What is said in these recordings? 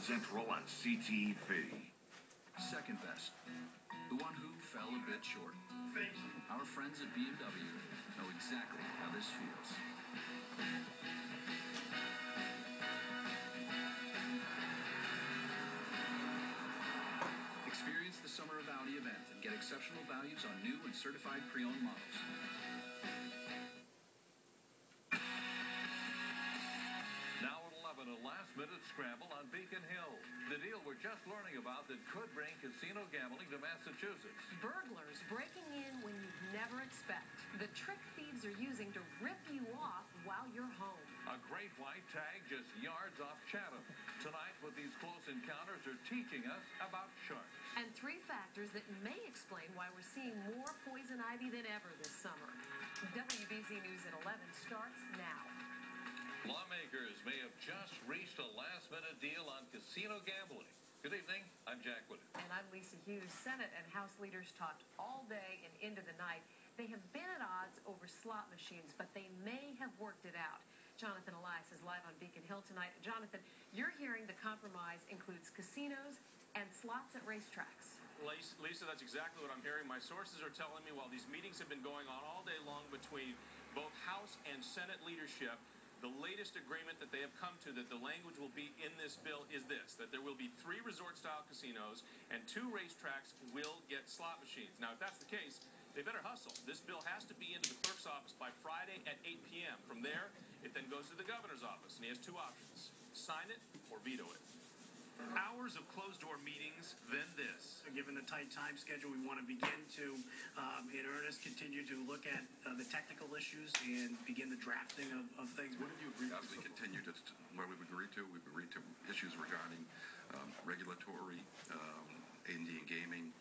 Central on CTV. Second best. The one who fell a bit short. Our friends at BMW know exactly how this feels. Experience the Summer of Audi event and get exceptional values on new and certified pre-owned models. Now at 11, a last-minute scramble on Beacon Hill. The deal we're just learning about that could bring casino gambling to Massachusetts. Burglars breaking in when you'd never expect. The trick thieves are using to rip you off while you're home. A great white tag just yards off Chatham. Tonight, what these close encounters are teaching us about sharks. And 3 factors that may explain why we're seeing more poison ivy than ever this summer. WBZ News at 11 starts now. Lawmakers may have just reached a last-minute deal on casino gambling. Good evening. I'm Jack Wood. And I'm Lisa Hughes. Senate and House leaders talked all day and into the night. They have been at odds over slot machines, but they may have worked it out. Jonathan Elias is live on Beacon Hill tonight. Jonathan, you're hearing the compromise includes casinos and slots at racetracks. Lisa, that's exactly what I'm hearing. My sources are telling me while these meetings have been going on all day long between both House and Senate leadership, the latest agreement that they have come to, that the language will be in this bill, is this, that there will be 3 resort-style casinos and 2 racetracks will get slot machines. Now, if that's the case, they better hustle. This bill has to be into the clerk's office by Friday at 8 p.m. From there, it then goes to the governor's office, and he has 2 options: sign it or veto it. Hours of closed-door meetings, then this. Given the tight time schedule, we want to begin to, in earnest, continue to look at the technical issues and begin the drafting of things. What did you agree to? We continue to, what we've agreed to issues regarding regulatory, Indian gaming,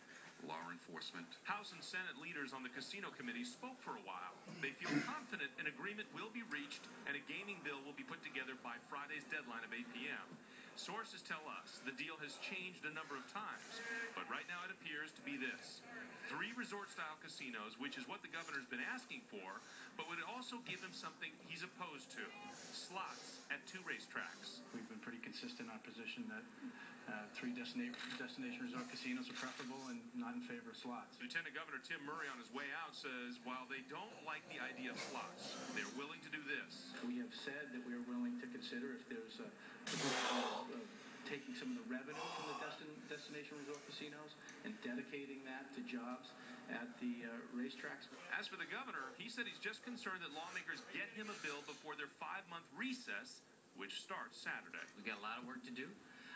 law enforcement. House and Senate leaders on the casino committee spoke for a while. They feel confident an agreement will be reached and a gaming bill will be put together by Friday's deadline of 8 p.m. Sources tell us the deal has changed a number of times, but right now it appears to be this: 3 resort-style casinos, which is what the governor's been asking for, but would also give him something he's opposed to: slots at 2 racetracks. We've been pretty consistent in our position that 3 destination resort casinos are preferable and not in favor of slots. Lieutenant Governor Tim Murray on his way out says while they don't like the idea of slots, they're willing to do this. We have said that we are willing to consider if there's taking some of the revenue from the destination resort casinos and dedicating that to jobs at the racetracks. As for the governor, he said he's just concerned that lawmakers get him a bill before their 5-month recess, which starts Saturday. We've got a lot of work to do.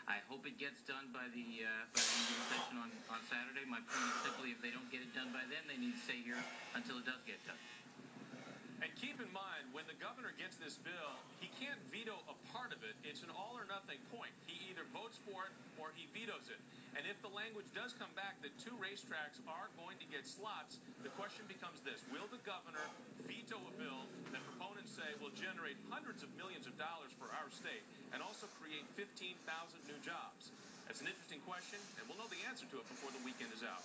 I hope it gets done by the Indian session on Saturday. My point is simply, if they don't get it done by then, they need to stay here until it does get done. And keep in mind, when the governor gets this bill, he can't veto a part of it. It's an all-or-nothing point. He either votes for it or he vetoes it. And if the language does come back that 2 racetracks are going to get slots, the question becomes this: will the governor veto a bill that proponents say will generate hundreds of millions of dollars for our state and also create 15,000 new jobs? That's an interesting question, and we'll know the answer to it before the weekend is out.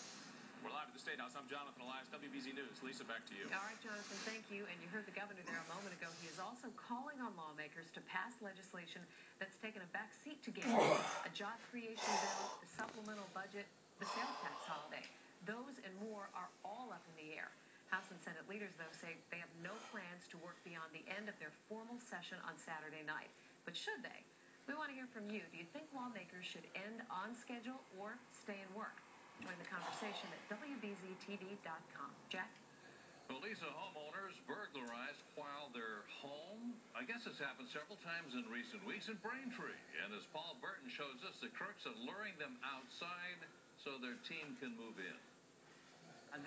We're live at the State House. I'm Jonathan Elias, WBZ News. Lisa, back to you. All right, Jonathan, thank you. And you heard the governor there a moment ago. He is also calling on lawmakers to pass legislation that's taken a back seat to gambling: a job creation bill, the supplemental budget, the sales tax holiday. Those and more are all up in the air. House and Senate leaders, though, say they have no plans to work beyond the end of their formal session on Saturday night. But should they? We want to hear from you. Do you think lawmakers should end on schedule or stay and work? Join the conversation at WBZTV.com. Jack? Well, Lisa, homeowners burglarized while they're home. I guess it's happened several times in recent weeks in Braintree. And as Paul Burton shows us, the crooks are luring them outside so their team can move in.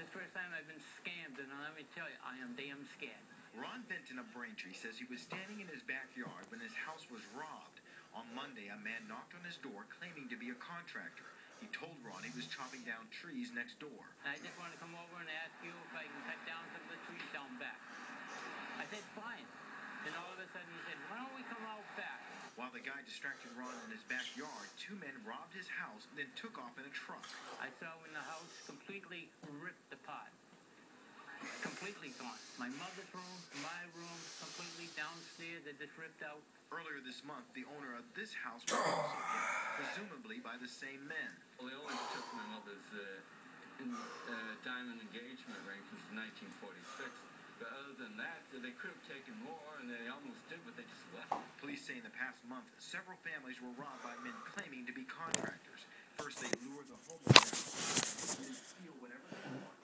This first time I've been scammed, and let me tell you, I am damn scared. Ron Benton of Braintree says he was standing in his backyard when his house was robbed. On Monday, a man knocked on his door claiming to be a contractor. He told Ron he was chopping down trees next door. I just want to come over and ask you if I can cut down some of the trees down back. I said, fine. Then all of a sudden he said, why don't we come out back? While the guy distracted Ron in his backyard, 2 men robbed his house and then took off in a truck. I saw when the house completely ripped apart. Completely gone. My mother's room, my room, completely downstairs, here they just ripped out. Earlier this month, the owner of this house was also hit, presumably by the same men. Well, they only took my mother's diamond engagement ring from 1946. But other than that, they could have taken more, and they almost did, but they just left. Police say in the past month, several families were robbed by men claiming to be contractors. First, they lure the homeowner out and steal whatever they want.